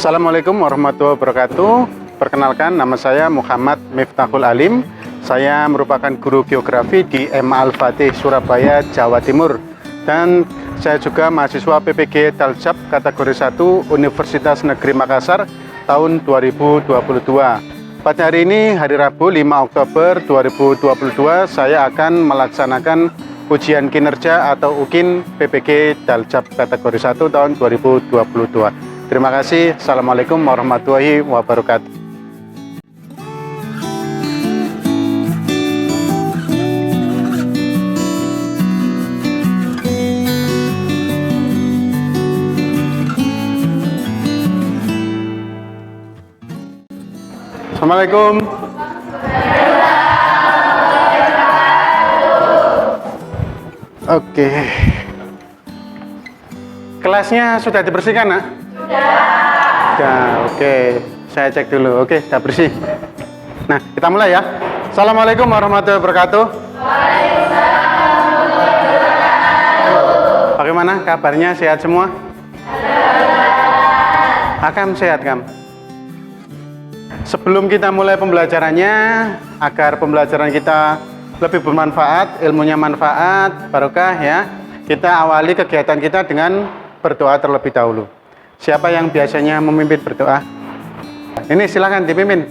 Assalamualaikum warahmatullahi wabarakatuh. Perkenalkan, nama saya Muhammad Miftahul Alim. Saya merupakan guru geografi di MA Al-Fatih, Surabaya, Jawa Timur. Dan saya juga mahasiswa PPG Daljab kategori 1 Universitas Negeri Makassar tahun 2022. Pada hari ini, hari Rabu 5 Oktober 2022, saya akan melaksanakan ujian kinerja atau UKIN PPG Daljab kategori 1 tahun 2022. Terima kasih. Assalamualaikum warahmatullahi wabarakatuh. Assalamualaikum. Oke. Kelasnya sudah dibersihkan, Nak? Sudah, oke. Saya cek dulu. Oke, sudah bersih. Nah, kita mulai ya. Assalamualaikum warahmatullahi wabarakatuh. Bagaimana kabarnya? Sehat semua? Akam sehat, Kam? Sebelum kita mulai pembelajarannya, agar pembelajaran kita lebih bermanfaat, ilmunya manfaat, barokah ya, kita awali kegiatan kita dengan berdoa terlebih dahulu. Siapa yang biasanya memimpin berdoa? Ini silakan dipimpin.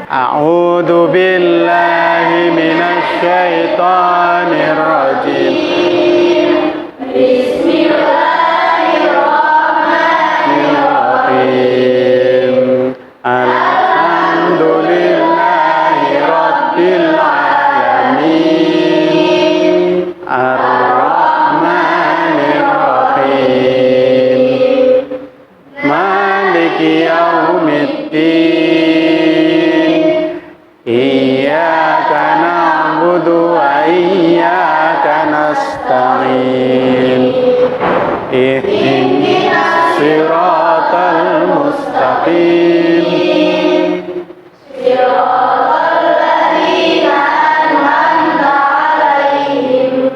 A'udzu billahi minasy syaithanir rajim. Bismillahirrahmanirrahim. Alhamdulillahi rabbil alamin. Yaumiddin. Iyyaka na'budu wa iyyaka nasta'in. Ihdinas siratal mustaqim. Siratal ladzina an'amta 'alaihim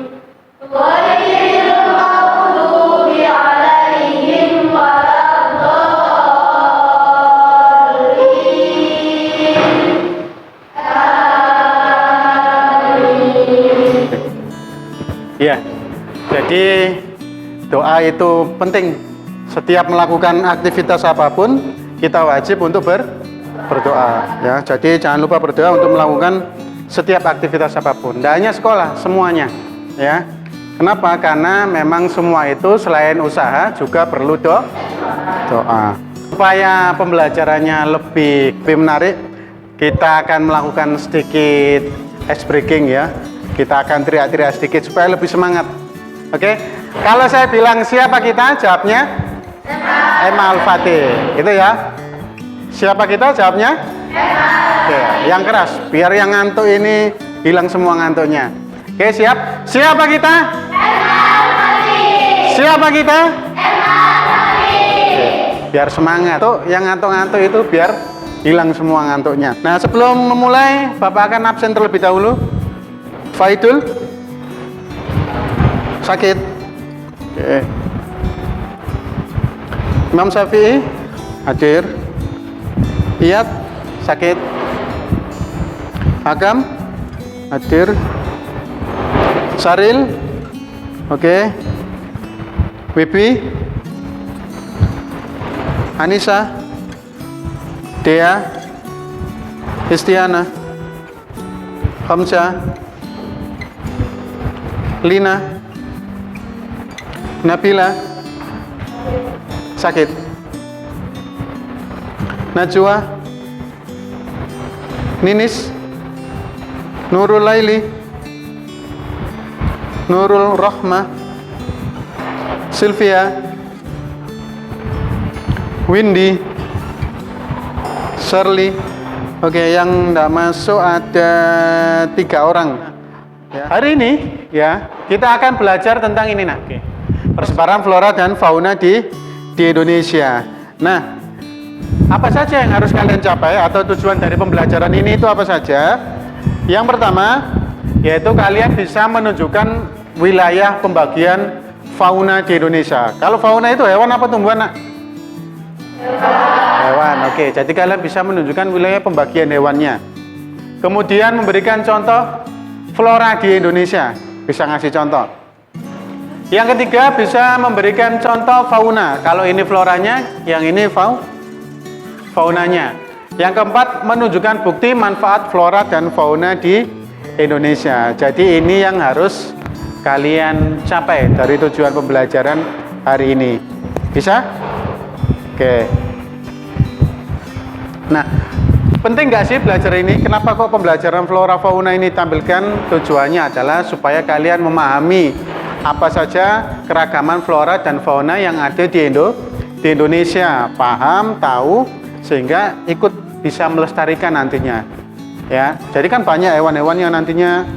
ghairil maghdubi 'alaihim ya, jadi doa itu penting. Setiap melakukan aktivitas apapun, kita wajib untuk berdoa. Ya, jadi jangan lupa berdoa untuk melakukan setiap aktivitas apapun. Tidak hanya sekolah, semuanya. Ya, kenapa? Karena memang semua itu selain usaha juga perlu doa. Supaya pembelajarannya lebih menarik, kita akan melakukan sedikit ice breaking ya. Kita akan teriak-teriak sedikit supaya lebih semangat. Oke? Kalau saya bilang siapa kita, jawabnya MA Al-Fatih. Itu ya. Siapa kita, jawabnya Oke, yang keras biar yang ngantuk ini hilang semua ngantuknya. Oke, siap? Siapa kita? Siapa kita? Oke, biar semangat. Tuh, yang ngantuk-ngantuk itu biar hilang semua ngantuknya. Nah, sebelum memulai, Bapak akan absen terlebih dahulu. Faidul sakit. Oke. Imam Syafi'i hadir. Iyad sakit. Hakam hadir. Saril oke. Wibi Anissa Dea Istiana Hamzah Lina Nabila sakit. Najwa Ninis Nurul Laili Nurul Rahmah Sylvia Windy Shirley. Oke, yang tidak masuk ada 3 orang. Ya. Hari ini ya kita akan belajar tentang ini nah, persebaran flora dan fauna di Indonesia. Nah, apa saja yang harus kalian capai atau tujuan dari pembelajaran ini itu apa saja? Yang pertama yaitu kalian bisa menunjukkan wilayah pembagian fauna di Indonesia. Kalau fauna itu hewan apa tumbuhan, Nak? Hewan. Oke, jadi kalian bisa menunjukkan wilayah pembagian hewannya. Kemudian memberikan contoh flora di Indonesia. Bisa ngasih contoh. Yang ketiga bisa memberikan contoh fauna. Kalau ini floranya, yang ini faunanya. Yang keempat menunjukkan bukti manfaat flora dan fauna di Indonesia. Jadi ini yang harus kalian capai dari tujuan pembelajaran hari ini. Bisa? Oke. Nah, penting nggak sih belajar ini? Kenapa kok pembelajaran flora fauna ini tampilkan? Tujuannya adalah supaya kalian memahami apa saja keragaman flora dan fauna yang ada di Indonesia. Paham, tahu, sehingga ikut bisa melestarikan nantinya. Ya, jadi kan banyak hewan-hewan yang nantinya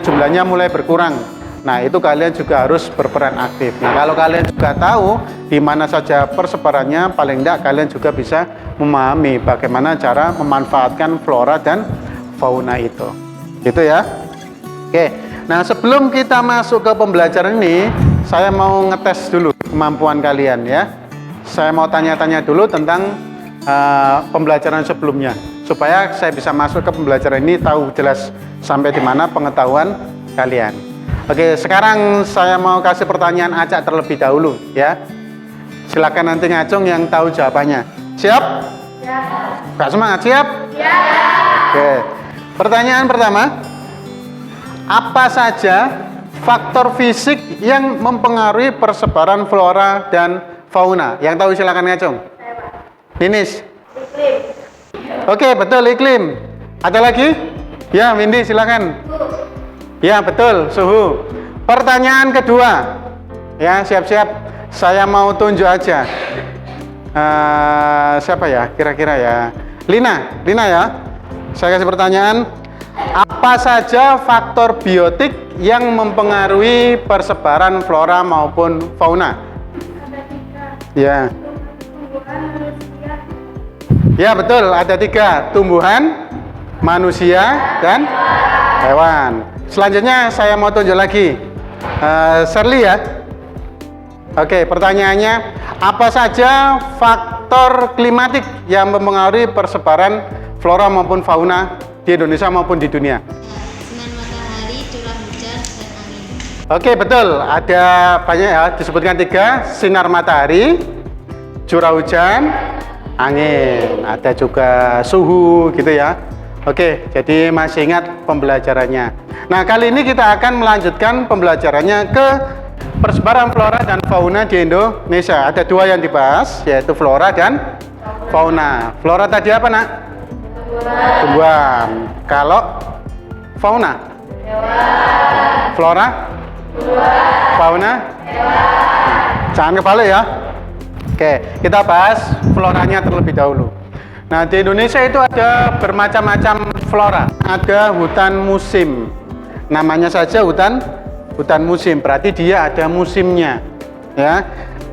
jumlahnya mulai berkurang. Nah, itu kalian juga harus berperan aktif. Nah, kalau kalian juga tahu di mana saja persebarannya, paling tidak kalian juga bisa memahami bagaimana cara memanfaatkan flora dan fauna itu. Gitu ya. Oke. Nah, sebelum kita masuk ke pembelajaran ini, saya mau ngetes dulu kemampuan kalian ya. Saya mau tanya-tanya dulu tentang pembelajaran sebelumnya, supaya saya bisa masuk ke pembelajaran ini tahu jelas sampai di mana pengetahuan kalian. Oke, sekarang saya mau kasih pertanyaan acak terlebih dahulu ya. Silakan nanti ngacung yang tahu jawabannya. Siap? Siap. Gak semangat, siap? Siap. Oke. Pertanyaan pertama. Apa saja faktor fisik yang mempengaruhi persebaran flora dan fauna? Yang tahu silakan ngacung. Ninis. Iklim. Oke, betul, iklim. Ada lagi? Ya, Windy silakan. Ya, betul, suhu. Pertanyaan kedua. Ya, siap-siap. Saya mau tunjuk aja. Siapa ya? Kira-kira ya. Lina ya. Saya kasih pertanyaan. Apa saja faktor biotik yang mempengaruhi persebaran flora maupun fauna? Ada 3. Ya. Tumbuhan, manusia. Ya, betul. Ada 3. Tumbuhan, manusia, dan hewan. Selanjutnya saya mau tunjuk lagi. Shirley ya. Oke, pertanyaannya. Apa saja faktor klimatik yang mempengaruhi persebaran flora maupun fauna di Indonesia maupun di dunia? Sinar matahari, curah hujan, dan angin. Oke, betul. Ada banyak ya, disebutkan 3. Sinar matahari, curah hujan, angin. Ada juga suhu gitu ya. Oke, jadi masih ingat pembelajarannya. Nah, kali ini kita akan melanjutkan pembelajarannya ke persebaran flora dan fauna di Indonesia. Ada 2 yang dibahas, yaitu flora dan fauna. Flora tadi apa, Nak? Tumbuhan. Kalau fauna? Hewan. Flora? Tumbuhan. Fauna? Hewan. Jangan kebalik ya. Oke, kita bahas floranya terlebih dahulu. Nah, di Indonesia itu ada bermacam-macam flora. Ada hutan musim. Namanya saja hutan musim, berarti dia ada musimnya. Ya.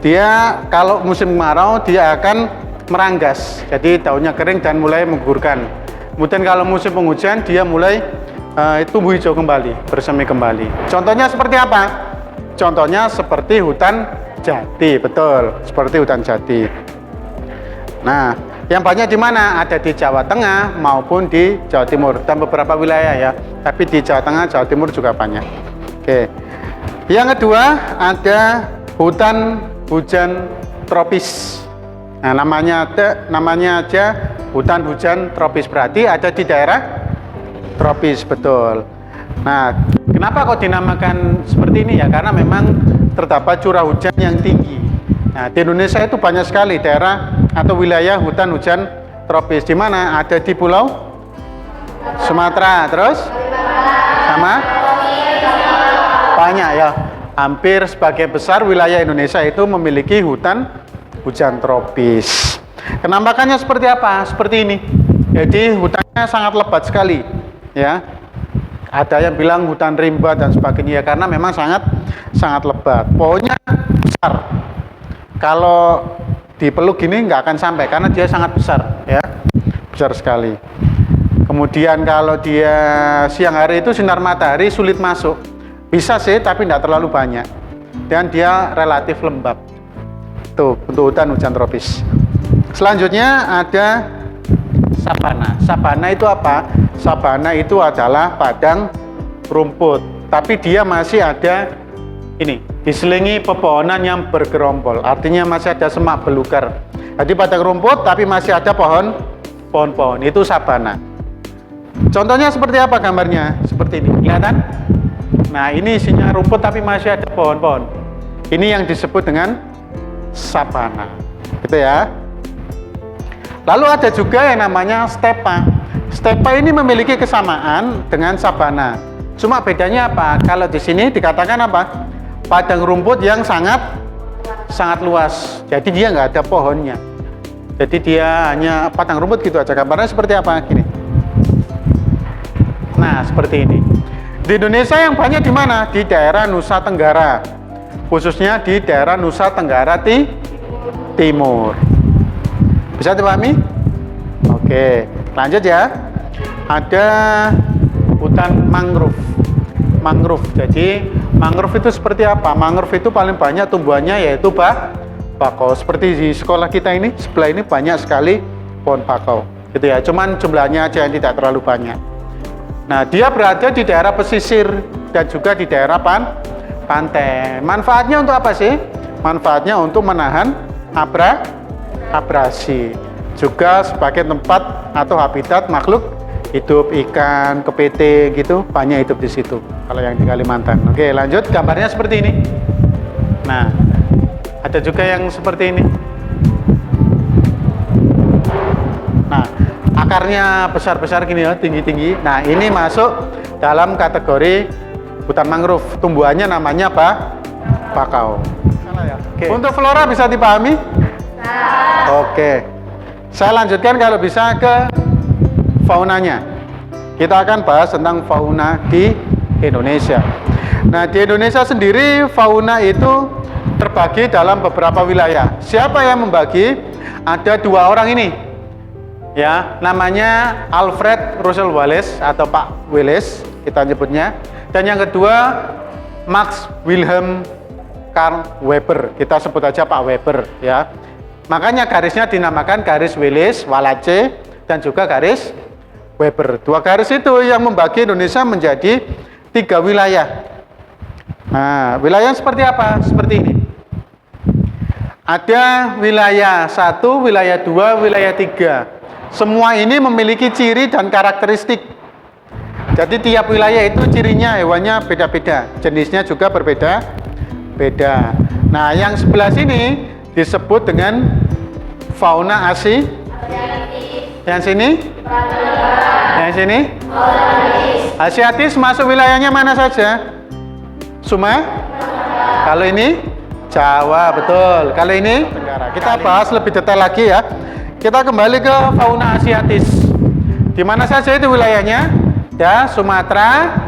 Dia kalau musim kemarau dia akan meranggas. Jadi daunnya kering dan mulai menggugurkan. Kemudian kalau musim penghujan dia mulai tumbuh hijau kembali, bersemi kembali. Contohnya seperti apa? Contohnya seperti hutan jati, betul, seperti hutan jati. Nah, yang banyak di mana? Ada di Jawa Tengah maupun di Jawa Timur dan beberapa wilayah ya. Tapi di Jawa Tengah, Jawa Timur juga banyak. Oke. Yang kedua ada hutan hujan tropis. Nah, namanya aja hutan hujan tropis, berarti ada di daerah tropis, betul. Nah, kenapa kok dinamakan seperti ini ya? Karena memang terdapat curah hujan yang tinggi. Nah, di Indonesia itu banyak sekali daerah atau wilayah hutan hujan tropis. Di mana? Ada di Pulau Sumatera, terus sama banyak ya. Hampir sebagian besar wilayah Indonesia itu memiliki hutan hujan tropis. Penampakannya seperti apa? Seperti ini. Jadi hutannya sangat lebat sekali, ya. Ada yang bilang hutan rimba dan sebagainya karena memang sangat lebat. Pohonnya besar. Kalau dipeluk gini nggak akan sampai karena dia sangat besar, ya, besar sekali. Kemudian kalau dia siang hari itu sinar matahari sulit masuk. Bisa sih, tapi tidak terlalu banyak. Dan dia relatif lembab. Tuh, untuk hutan hujan tropis. Selanjutnya ada sabana. Sabana itu apa? Sabana itu adalah padang rumput, tapi dia masih ada ini, diselingi pepohonan yang bergerombol. Artinya masih ada semak belukar. Jadi padang rumput tapi masih ada pohon-pohon. Itu sabana. Contohnya seperti apa gambarnya? Seperti ini, kelihatan? Nah, ini isinya rumput tapi masih ada pohon-pohon. Ini yang disebut dengan sabana. Gitu ya. Lalu ada juga yang namanya stepa. Stepa ini memiliki kesamaan dengan sabana. Cuma bedanya apa? Kalau di sini dikatakan apa? Padang rumput yang sangat luas. Jadi dia nggak ada pohonnya. Jadi dia hanya padang rumput gitu aja. Gambarnya seperti apa? Gini. Nah, seperti ini. Di Indonesia yang banyak di mana? Di daerah Nusa Tenggara. Khususnya di daerah Nusa Tenggara Timur. Bisa dipahami? Oke, lanjut ya. Ada hutan mangrove. Mangrove. Jadi, mangrove itu seperti apa? Mangrove itu paling banyak tumbuhannya yaitu bakau. Seperti di sekolah kita ini, sebelah ini banyak sekali pohon bakau. Gitu ya. Cuman jumlahnya aja yang tidak terlalu banyak. Nah, dia berada di daerah pesisir dan juga di daerah pantai. Manfaatnya untuk apa sih? Manfaatnya untuk menahan abrasi. Juga sebagai tempat atau habitat makhluk hidup, ikan, kepiting gitu, banyak hidup di situ. Kalau yang di Kalimantan. Oke, lanjut. Gambarnya seperti ini. Nah, ada juga yang seperti ini. Nah, akarnya besar-besar gini ya, tinggi-tinggi. Nah, ini masuk dalam kategori hutan mangrove. Tumbuhannya namanya bakau. Salah ya? Oke. Untuk flora bisa dipahami? Oke. Saya lanjutkan kalau bisa ke faunanya. Kita akan bahas tentang fauna di Indonesia. Nah, di Indonesia sendiri fauna itu terbagi dalam beberapa wilayah. Siapa yang membagi? Ada dua orang ini. Ya, namanya Alfred Russel Wallace atau Pak Wallace kita nyebutnya, dan yang kedua Max Wilhelm Carl Weber, kita sebut aja Pak Weber ya. Makanya garisnya dinamakan garis Wallace dan juga garis Weber. Dua garis itu yang membagi Indonesia menjadi 3 wilayah. Nah, wilayah seperti apa? Seperti ini. Ada wilayah 1, wilayah 2, wilayah 3. Semua ini memiliki ciri dan karakteristik. Jadi tiap wilayah itu cirinya hewannya beda-beda, jenisnya juga berbeda-beda. Nah, yang sebelah sini disebut dengan fauna asiatis. Yang sini? Yang sini? Asiatis masuk wilayahnya mana saja? Kalau ini Jawa, betul. Kalau ini Tenggara. Kita bahas lebih detail lagi ya. Kita kembali ke fauna asiatis. Di mana saja itu wilayahnya? Ya, Sumatera,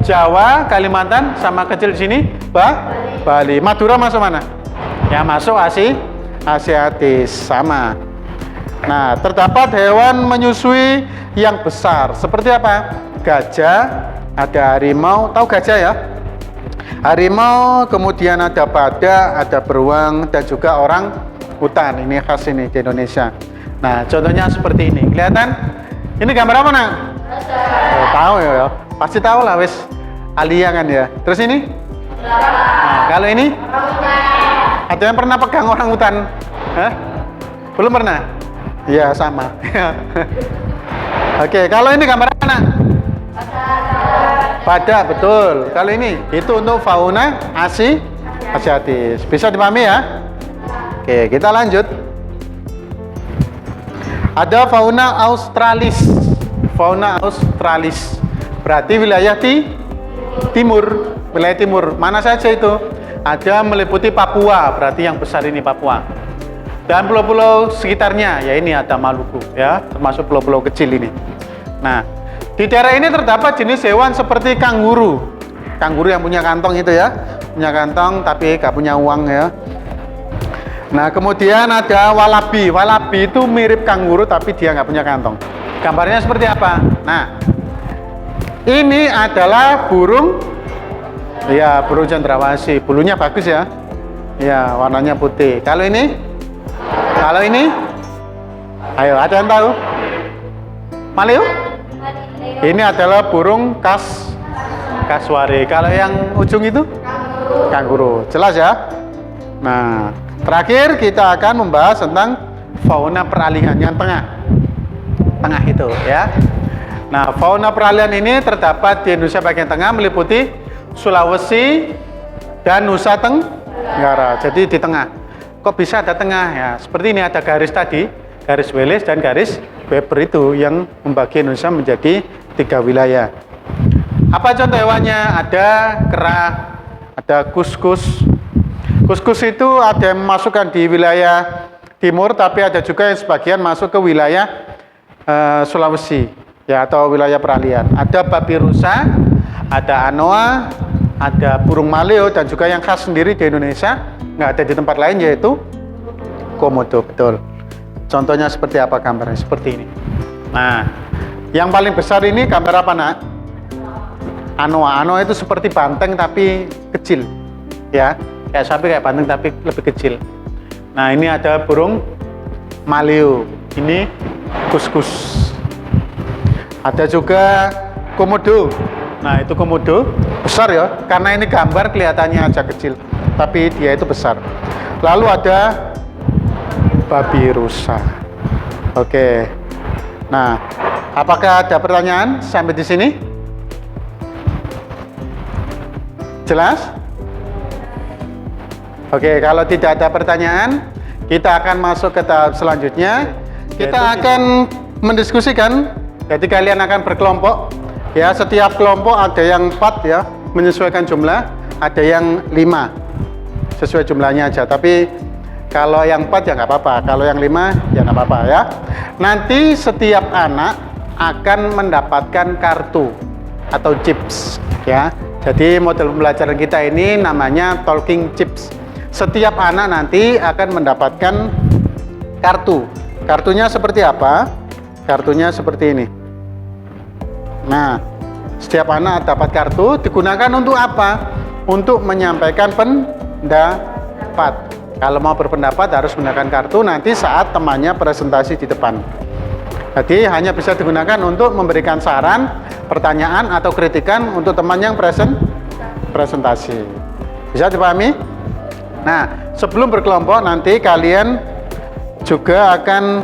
Jawa, Kalimantan, sama kecil di sini, Bali. Madura masuk mana? Ya, masuk asiatis, sama. Nah, terdapat hewan menyusui yang besar. Seperti apa? Gajah, ada harimau. Tahu gajah ya? Harimau, kemudian ada badak, ada beruang, dan juga orang hutan. Ini khas ini di Indonesia. Nah, contohnya seperti ini. Kelihatan? Ini gambar apa, Nak? Oh, tahu ya. Pasti tahu lah, wis. Alia kan ya. Terus ini? Nah, kalau ini? Ada yang pernah pegang orang hutan? Hah? Belum pernah? Iya, sama. Oke, kalau ini gambar apa, Nak? Badak, betul. Kalau ini, itu untuk fauna asiatis. Bisa dipahami ya? Oke, kita lanjut. Ada fauna australis. Fauna australis berarti wilayah timur. Wilayah timur. Mana saja itu? Ada meliputi Papua, berarti yang besar ini Papua. Dan pulau-pulau sekitarnya, ya ini ada Maluku, ya, termasuk pulau-pulau kecil ini. Nah, di daerah ini terdapat jenis hewan seperti kanguru. Kanguru yang punya kantong itu ya, punya kantong tapi gak punya uang ya. Nah, kemudian ada walabi. Walabi itu mirip kanguru tapi dia nggak punya kantong. Gambarnya seperti apa? Nah, ini adalah burung, ya burung cendrawasih. Bulunya bagus ya. Ya, warnanya putih. Kalau ini? Kalau ini? Ayo, ada yang tahu? Maleo? Ini adalah burung kasuari. Kalau yang ujung itu? Kanguru. Jelas ya? Nah, terakhir kita akan membahas tentang fauna peralihan yang tengah itu ya. Nah, fauna peralihan ini terdapat di Indonesia bagian tengah meliputi Sulawesi dan Nusa Tenggara. Jadi di tengah. Kok bisa ada tengah ya? Seperti ini ada garis tadi, garis Wallace dan garis Weber itu yang membagi Indonesia menjadi 3 wilayah. Apa contoh hewannya? Ada kera, ada kuskus. Kuskus itu ada yang masukkan di wilayah timur, tapi ada juga yang sebagian masuk ke wilayah Sulawesi, ya, atau wilayah peralihan. Ada babi rusa, ada anoa, ada burung maleo, dan juga yang khas sendiri di Indonesia, nggak ada di tempat lain, yaitu komodo. Betul. Contohnya seperti apa gambarnya? Seperti ini. Nah, yang paling besar ini gambar apa, nak? Anoa. Anoa itu seperti banteng tapi kecil, ya, kayak sapi, kayak banteng tapi lebih kecil. Nah, ini ada burung maleo. Ini kuskus. Ada juga komodo. Nah, itu komodo besar ya, karena ini gambar kelihatannya aja kecil, tapi dia itu besar. Lalu ada babi rusa. Oke. Nah, apakah ada pertanyaan sampai di sini? Jelas? Oke, kalau tidak ada pertanyaan, kita akan masuk ke tahap selanjutnya. Kita akan mendiskusikan. Jadi kalian akan berkelompok. Ya, setiap kelompok ada yang 4 ya, menyesuaikan jumlah, ada yang 5 sesuai jumlahnya aja. Tapi kalau yang 4 ya nggak apa-apa, kalau yang 5 ya nggak apa-apa ya. Nanti setiap anak akan mendapatkan kartu atau chips ya. Jadi model pembelajaran kita ini namanya talking chips. Setiap anak nanti akan mendapatkan kartu. Kartunya seperti apa? Kartunya seperti ini. Nah, setiap anak dapat kartu, digunakan untuk apa? Untuk menyampaikan pendapat. Kalau mau berpendapat harus menggunakan kartu nanti saat temannya presentasi di depan. Jadi hanya bisa digunakan untuk memberikan saran, pertanyaan atau kritikan untuk teman yang presentasi. Bisa dipahami? Nah, sebelum berkelompok nanti kalian juga akan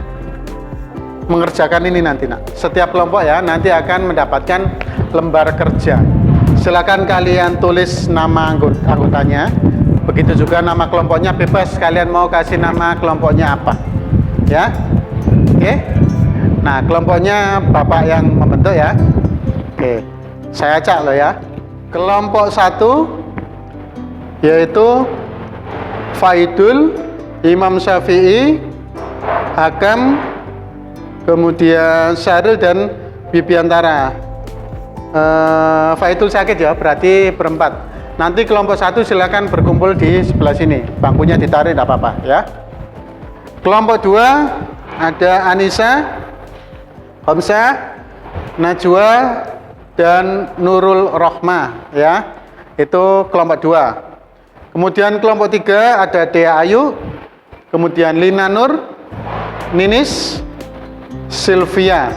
mengerjakan ini nanti, nak. Setiap kelompok ya nanti akan mendapatkan lembar kerja. Silakan kalian tulis nama anggotanya. Begitu juga nama kelompoknya bebas. Kalian mau kasih nama kelompoknya apa? Ya, oke. Nah, kelompoknya bapak yang membentuk ya. Oke, saya acak loh ya. Kelompok 1 yaitu Faidul, Imam Syafi'i, Hakam, kemudian Syaril dan Bibiantara. Faidul sakit ya, berarti berempat. Nanti kelompok 1 silakan berkumpul di sebelah sini. Bangkunya ditarik, tidak apa-apa ya. Kelompok 2 ada Anissa, Hamzah, Najwa, dan Nurul Rohmah ya. Itu kelompok 2. Kemudian kelompok 3 ada Dea Ayu, kemudian Lina Nur, Ninis, Sylvia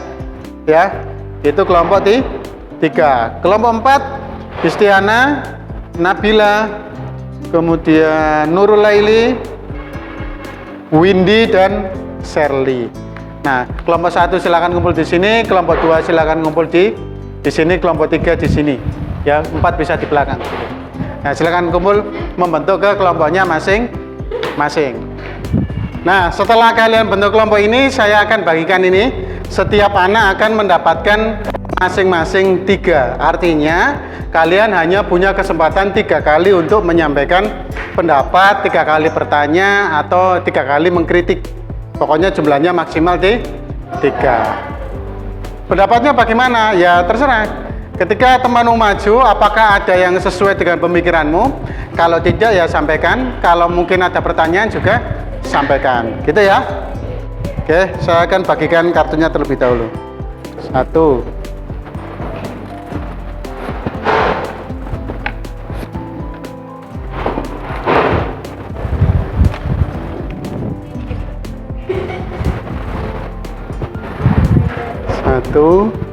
ya. Itu kelompok 3. Kelompok 4 Istiana, Nabila, kemudian Nurul Laili, Windy, dan Shirley. Nah, kelompok 1 silakan kumpul di sini, kelompok 2 silakan kumpul di sini, kelompok 3 di sini. Ya, 4 bisa di belakang. Nah, silakan kumpul membentuk ke kelompoknya masing-masing. Nah, setelah kalian bentuk kelompok ini, saya akan bagikan ini. Setiap anak akan mendapatkan masing-masing 3. Artinya, kalian hanya punya kesempatan 3 kali untuk menyampaikan pendapat, 3 kali bertanya, atau 3 kali mengkritik. Pokoknya jumlahnya maksimal 3. Pendapatnya bagaimana? Ya terserah. Ketika temanmu maju, apakah ada yang sesuai dengan pemikiranmu? Kalau tidak ya sampaikan. Kalau mungkin ada pertanyaan juga sampaikan. Gitu ya. Oke, saya akan bagikan kartunya terlebih dahulu. 1. wabarakatuh.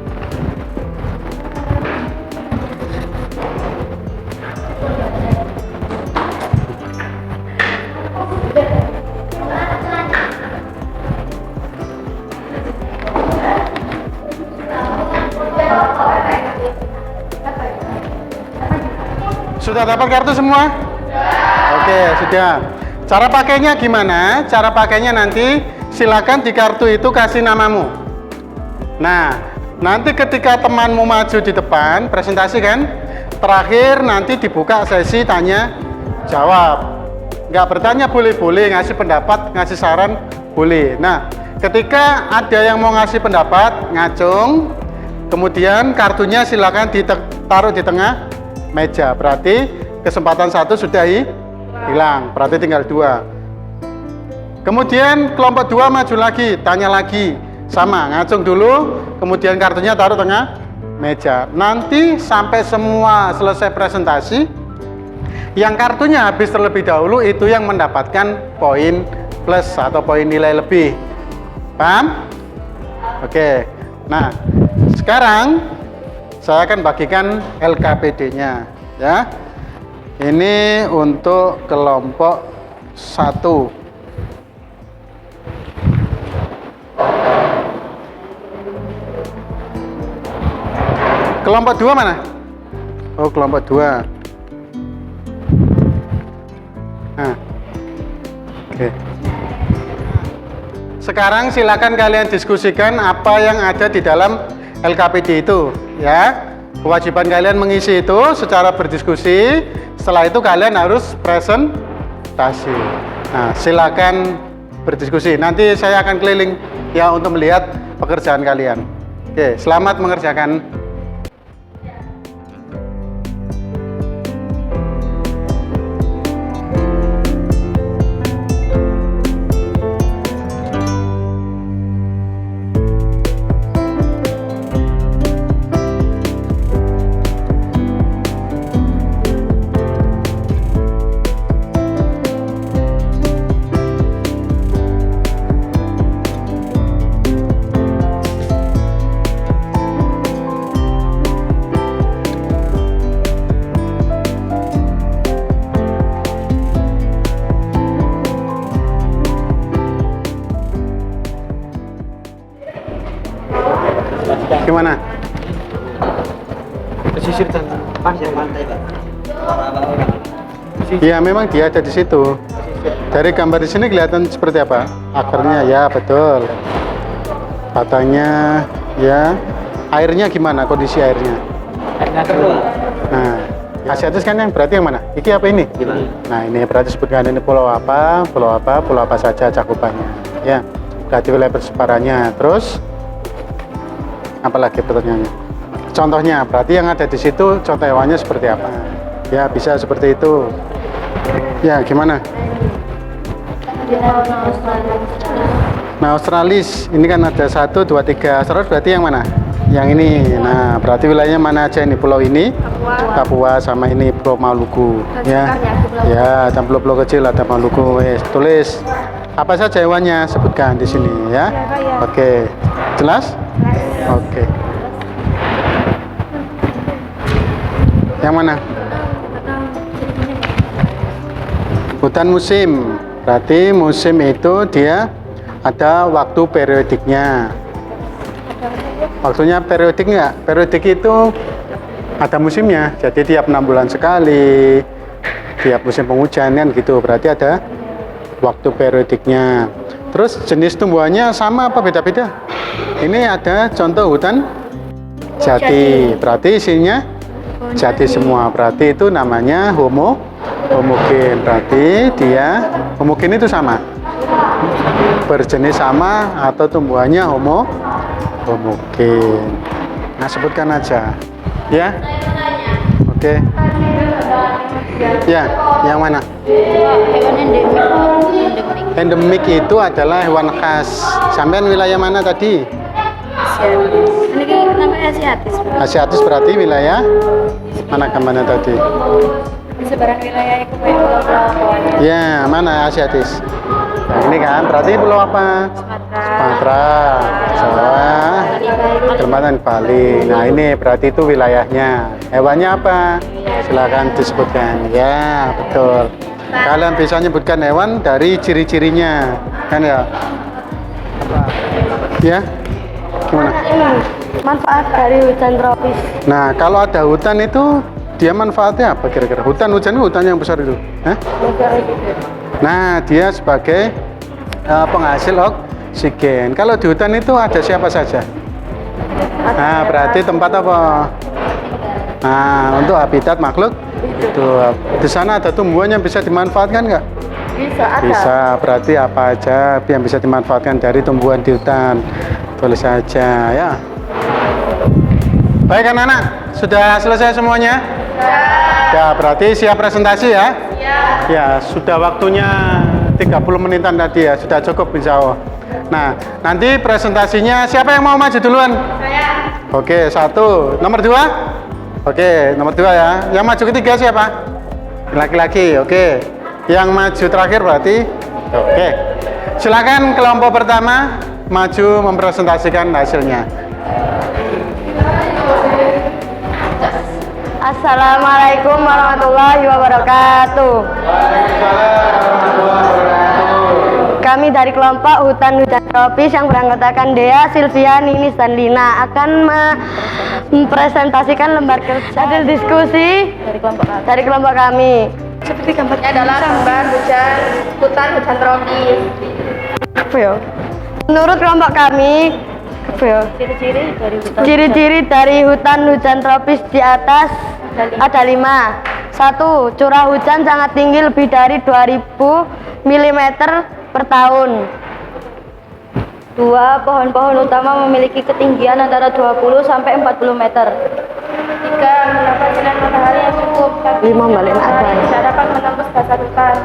Sudah dapat kartu semua? Oke, sudah. Cara pakainya gimana? Cara pakainya nanti silakan di kartu itu kasih namamu. Nah, nanti ketika temanmu maju di depan, presentasi kan? Terakhir nanti dibuka sesi tanya jawab. Nggak bertanya boleh-boleh, ngasih pendapat, ngasih saran boleh. Nah, ketika ada yang mau ngasih pendapat, ngacung, kemudian kartunya silakan ditaruh di tengah meja. Berarti kesempatan satu sudah hilang, berarti tinggal dua. Kemudian kelompok dua maju lagi, tanya lagi, sama, ngacung dulu, kemudian kartunya taruh tengah meja. Nanti sampai semua selesai presentasi, yang kartunya habis terlebih dahulu itu yang mendapatkan poin plus atau poin nilai lebih. Paham? Oke. Nah, sekarang saya akan bagikan LKPD-nya ya. Ini untuk kelompok 1. Kelompok 2 mana? Oh, kelompok 2. Nah. Oke. Sekarang silakan kalian diskusikan apa yang ada di dalam LKPD itu ya. Kewajiban kalian mengisi itu secara berdiskusi. Setelah itu kalian harus presentasi. Nah, silakan berdiskusi. Nanti saya akan keliling ya untuk melihat pekerjaan kalian. Oke, selamat mengerjakan. Gimana? Pesisir dan pantai, Pak. Ya, memang dia ada di situ. Dari gambar di sini kelihatan seperti apa? Akarnya ya, betul. Batangnya ya. Airnya gimana? Kondisi airnya? Nah, Asiatis kan yang berarti yang mana? Iki apa ini? Nah, ini berarti sebutkan ini pulau apa saja cakupannya. Ya, berarti wilayah persebarannya. Terus apalagi pertanyaannya? Contohnya, berarti yang ada di situ contoh hewannya seperti apa? Ya, bisa seperti itu. Ya, gimana? Nah, Australis, ini kan ada 1, 2, 3. Australis berarti yang mana? Yang ini. Nah, berarti wilayahnya mana aja ini? Pulau ini? Papua sama ini Pulau Maluku. Ya, ya, dan pulau-pulau kecil ada Maluku. Tulis apa saja hewannya, sebutkan di sini ya. Oke, jelas? Oke. Yang mana? Hutan musim. Berarti musim itu dia ada waktu periodiknya. Waktunya periodik nggak? Periodik itu ada musimnya. Jadi tiap 6 bulan sekali, tiap musim penghujan kan gitu. Berarti ada waktu periodiknya. Terus jenis tumbuhannya sama apa beda-beda? Ini ada contoh hutan jati. Berarti isinya jati semua. Berarti itu namanya homogen. Berarti dia homogen itu sama. Berjenis sama atau tumbuhannya homogen. Nah, sebutkan aja. Ya. Oke. Ya, yang mana? Hewan endemik. Endemik itu adalah hewan khas. Sampean wilayah mana tadi? Ini kan namanya Asiatis. Asiatis berarti wilayah mana kemana tadi? Sebaran wilayah itu kayak pulau-pulau. Ya, mana Asiatis? Nah, ini kan berarti pulau apa? Sumatera, Jawa, Kalimantan, Bali. Nah ini berarti itu wilayahnya. Hewannya apa? Silakan disebutkan. Ya betul. Kalian bisa menyebutkan hewan dari ciri-cirinya, kan ya? Ya, gimana? Manfaat dari hujan tropis. Nah kalau ada hutan itu dia manfaatnya apa kira-kira? Hutan yang besar itu? Hah? Nah dia sebagai penghasil oksigen. Kalau di hutan itu ada siapa saja? Nah berarti tempat apa? Nah untuk habitat makhluk itu di sana ada tumbuhan yang bisa dimanfaatkan nggak? Bisa ada. Bisa. Berarti apa aja yang bisa dimanfaatkan dari tumbuhan di hutan? Tulis saja ya. Baik anak-anak, sudah selesai semuanya? Ya, berarti siap presentasi ya? Ya, sudah waktunya 30 menitan tadi ya, sudah cukup insya Allah. Nah, nanti presentasinya siapa yang mau maju duluan? Saya. Oke, 1. Nomor 2? Oke, nomor 2 ya. Yang maju ketiga siapa? Laki-laki, oke. Yang maju terakhir berarti? Oke. Silakan kelompok pertama maju mempresentasikan hasilnya. Assalamualaikum warahmatullahi wabarakatuh. Kami dari kelompok Hutan Hujan Tropis yang beranggotakan Dea, Silvia, Ninis, dan Lina akan mempresentasikan lembar kerja hasil diskusi dari kelompok kami. Seperti gambarnya adalah gambar hutan tropis. apa ya? Menurut kelompok kami, apa ya? Ciri-ciri dari hutan hujan tropis di atas ada 5. 1. Curah hujan sangat tinggi lebih dari 2000 mm per tahun. 2. Pohon-pohon utama memiliki ketinggian antara 20 sampai 40 meter. 3. Mendapat sinar matahari yang cukup, tapi 5 balik ada. tidak dapat menembus dasar hutan.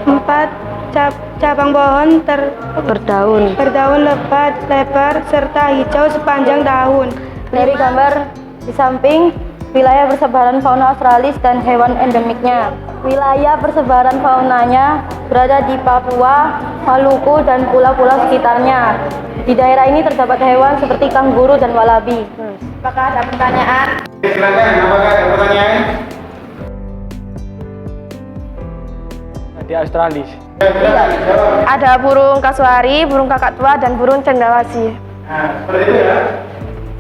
4. Cabang pohon berdaun lebat, lebar, serta hijau sepanjang daun. Dari gambar di samping, wilayah persebaran fauna australis dan hewan endemiknya. Wilayah persebaran faunanya berada di Papua, Maluku, dan pulau-pulau sekitarnya. Di daerah ini terdapat hewan seperti kanguru dan walabi. Apakah ada pertanyaan? Silakan, apakah ada pertanyaan? Di Australia. Ada burung kasuari, burung kakak tua, dan burung cendrawasih. Nah, seperti itu ya.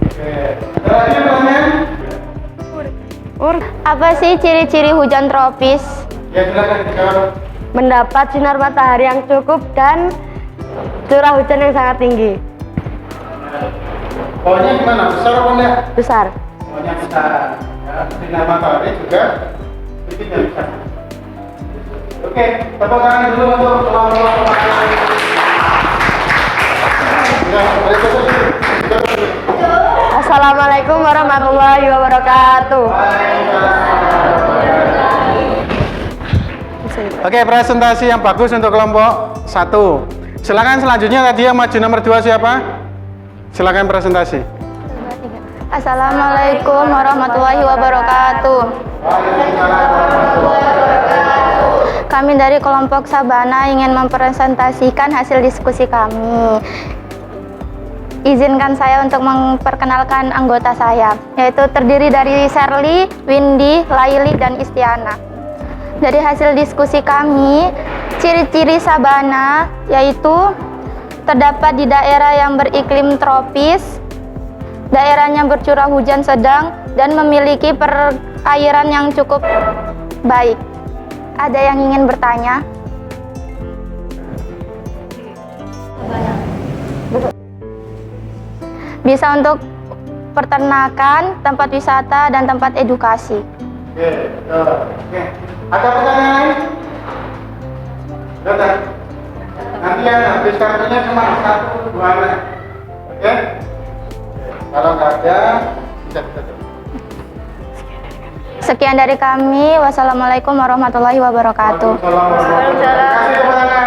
Oke. Ada lagi pertanyaan? Apa sih ciri-ciri hujan tropis? Ya silakan dijawab. Mendapat sinar matahari yang cukup dan curah hujan yang sangat tinggi. Pohonnya gimana? Besar apa enggak? Besar. Pohonnya besar. Ya, sinar matahari juga sedikit besar. Oke, tepuk tangan dulu untuk kelompok Assalamualaikum warahmatullahi wabarakatuh. Oke, presentasi yang bagus untuk kelompok 1. Silakan selanjutnya tadi yang maju nomor 2 siapa? Silakan presentasi. Assalamualaikum warahmatullahi wabarakatuh. Kami dari kelompok Sabana ingin mempresentasikan hasil diskusi kami. Izinkan saya untuk memperkenalkan anggota saya, yaitu terdiri dari Sherly, Windy, Laili, dan Istiana. Dari hasil diskusi kami, ciri-ciri sabana yaitu terdapat di daerah yang beriklim tropis, daerahnya bercurah hujan sedang, dan memiliki perairan yang cukup baik. Ada yang ingin bertanya? Bisa untuk peternakan, tempat wisata, dan tempat edukasi. Oke. Ada pertanyaan lain? Sudah. Nanti yang habis kartunya cuma 1, 2 anak. Oke? Kalau nggak ada, bisa tutup. Sekian dari kami. Wassalamualaikum warahmatullahi wabarakatuh. Waalaikumsalam. Terima kasih kepada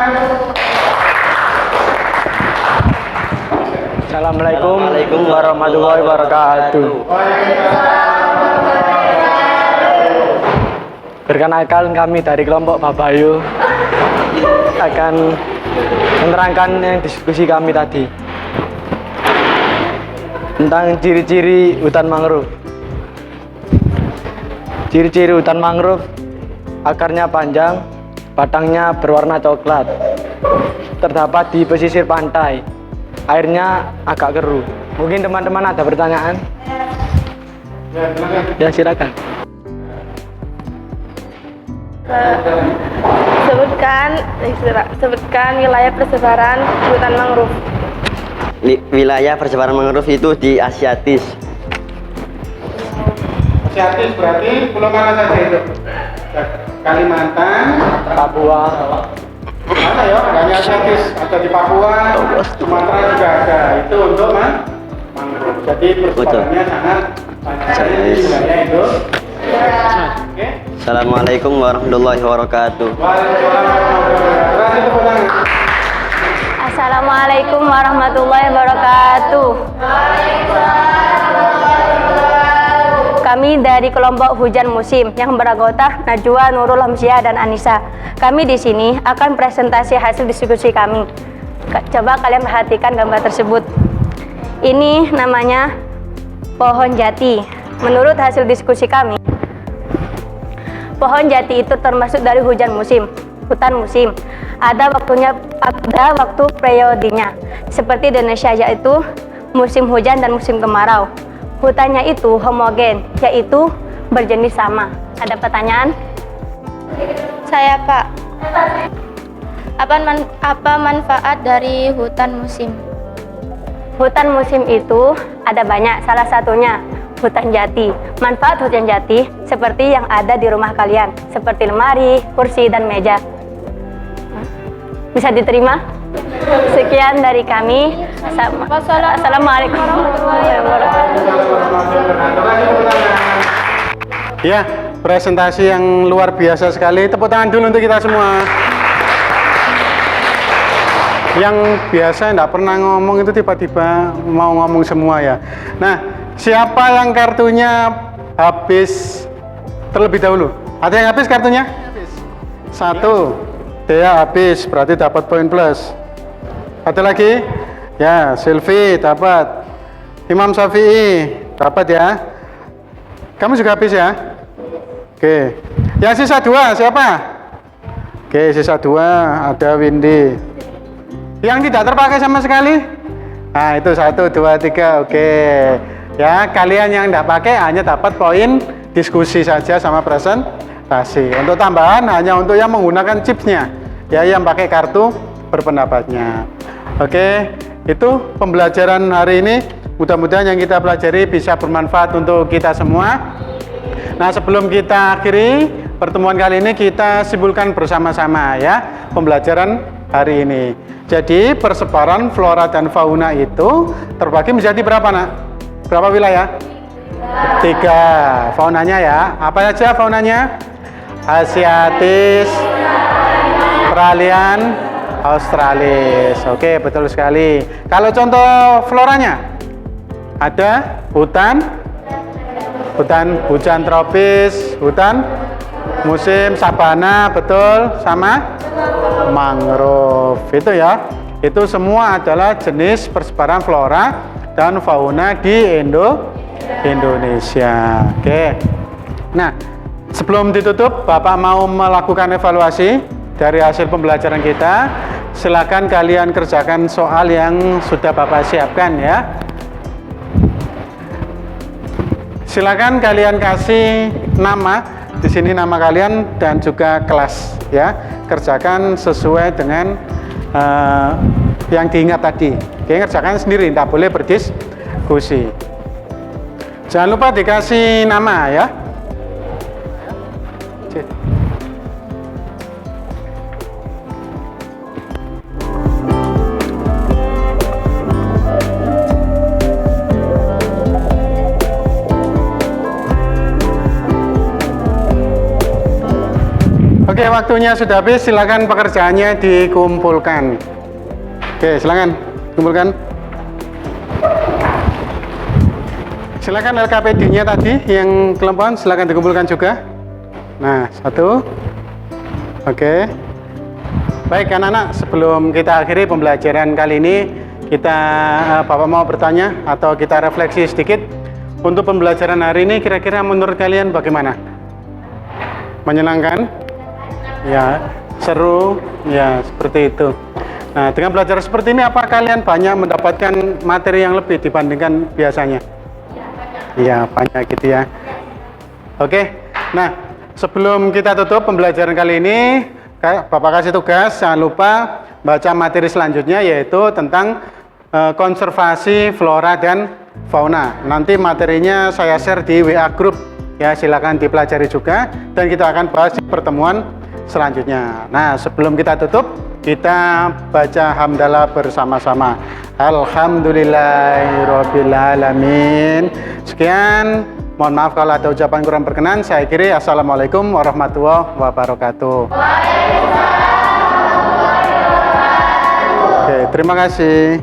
Assalamualaikum warahmatullahi wabarakatuh. Perkenalkan kami dari kelompok Babayu. akan menerangkan yang diskusi kami tadi tentang ciri-ciri hutan mangrove. Ciri-ciri hutan mangrove: akarnya panjang, batangnya berwarna coklat, terdapat di pesisir pantai, airnya agak keruh. Mungkin teman-teman ada pertanyaan? Ya, silakan. Sebutkan wilayah persebaran hutan mangrove. Wilayah persebaran mangrove itu di Asiatis. Asiatis berarti pulau mana saja itu? Kalimantan, Papua. mana ya? Nggak hanya Asiatis, ada di Papua, Sumatera juga ada. Itu untuk mangrove. Jadi persebarannya sangat banyak di wilayah itu. Oke. Assalamualaikum warahmatullahi wabarakatuh. Assalamualaikum warahmatullahi wabarakatuh. Kami dari kelompok Hujan Musim yang beranggota Najwa, Nurul Hamziah, dan Anissa. Kami di sini akan presentasi hasil diskusi kami. Coba kalian perhatikan gambar tersebut. Ini namanya pohon jati. Menurut hasil diskusi kami, pohon jati itu termasuk dari hujan musim, hutan musim. Ada waktu periodenya. Seperti di Indonesia, yaitu musim hujan dan musim kemarau. Hutannya itu homogen, yaitu berjenis sama. Ada pertanyaan? Saya, Pak. Apa manfaat dari hutan musim? Hutan musim itu ada banyak, salah satunya hutan jati. Manfaat hutan jati seperti yang ada di rumah kalian, seperti lemari, kursi, dan meja. Bisa diterima? Sekian dari kami. Assalamualaikum warahmatullahi wabarakatuh. Ya, presentasi yang luar biasa sekali. Tepuk tangan dulu untuk kita semua. Yang biasa tidak pernah ngomong itu tiba-tiba mau ngomong semua ya. Nah, siapa yang kartunya habis terlebih dahulu? Ada yang habis kartunya? Satu. Dea habis, berarti dapat poin plus. Ada lagi? Ya, Silvi dapat. Imam Syafi'i dapat ya. Kamu juga habis ya? Oke. Yang sisa dua siapa? Oke, sisa dua ada Windy. Yang tidak terpakai sama sekali? Nah, itu 1, 2, 3. Oke. Ya, kalian yang tidak pakai hanya dapat poin diskusi saja sama presentasi. Untuk tambahan hanya untuk yang menggunakan chipsnya. Ya, yang pakai kartu berpendapatnya. Oke, itu pembelajaran hari ini. Mudah-mudahan yang kita pelajari bisa bermanfaat untuk kita semua. Nah, sebelum kita akhiri pertemuan kali ini, kita simpulkan bersama-sama ya pembelajaran hari ini. Jadi persebaran flora dan fauna itu terbagi menjadi berapa, nak? Berapa wilayah? 3. Faunanya ya. Apa saja faunanya? Asiatis, peralihan, Australis. Oke, betul sekali. Kalau contoh floranya, ada hutan hujan tropis, hutan musim sabana, betul, sama mangrove. Itu ya. Itu semua adalah jenis persebaran flora dan fauna di Indonesia. Oke. Nah, sebelum ditutup, Bapak mau melakukan evaluasi dari hasil pembelajaran kita. Silakan kalian kerjakan soal yang sudah Bapak siapkan ya. Silakan kalian kasih nama, di sini nama kalian dan juga kelas ya. Kerjakan sesuai dengan yang diingat tadi. Oke, kerjakan sendiri, tidak boleh berdiskusi. Jangan lupa dikasih nama ya. Oke, waktunya sudah habis. Silakan pekerjaannya dikumpulkan. Oke, silakan kumpulkan. Silakan LKPD-nya tadi yang kelompokan silakan dikumpulkan juga. Nah, 1. Oke. Baik anak-anak, sebelum kita akhiri pembelajaran kali ini, Bapak mau bertanya atau kita refleksi sedikit. Untuk pembelajaran hari ini kira-kira menurut kalian bagaimana? Menyenangkan? Ya, seru? Ya, seperti itu. Nah, dengan belajar seperti ini apa kalian banyak mendapatkan materi yang lebih dibandingkan biasanya? Iya, banyak gitu ya. Oke, nah sebelum kita tutup pembelajaran kali ini, Bapak kasih tugas, jangan lupa baca materi selanjutnya yaitu tentang konservasi flora dan fauna. Nanti materinya saya share di WA group ya, silakan dipelajari juga dan kita akan bahas di pertemuan selanjutnya. Nah, sebelum kita tutup, kita baca hamdalah bersama-sama. Alhamdulillahirabbil alamin. Sekian, mohon maaf kalau ada ucapan kurang berkenan. Saya akhiri, assalamualaikum warahmatullahi wabarakatuh. Oke, terima kasih.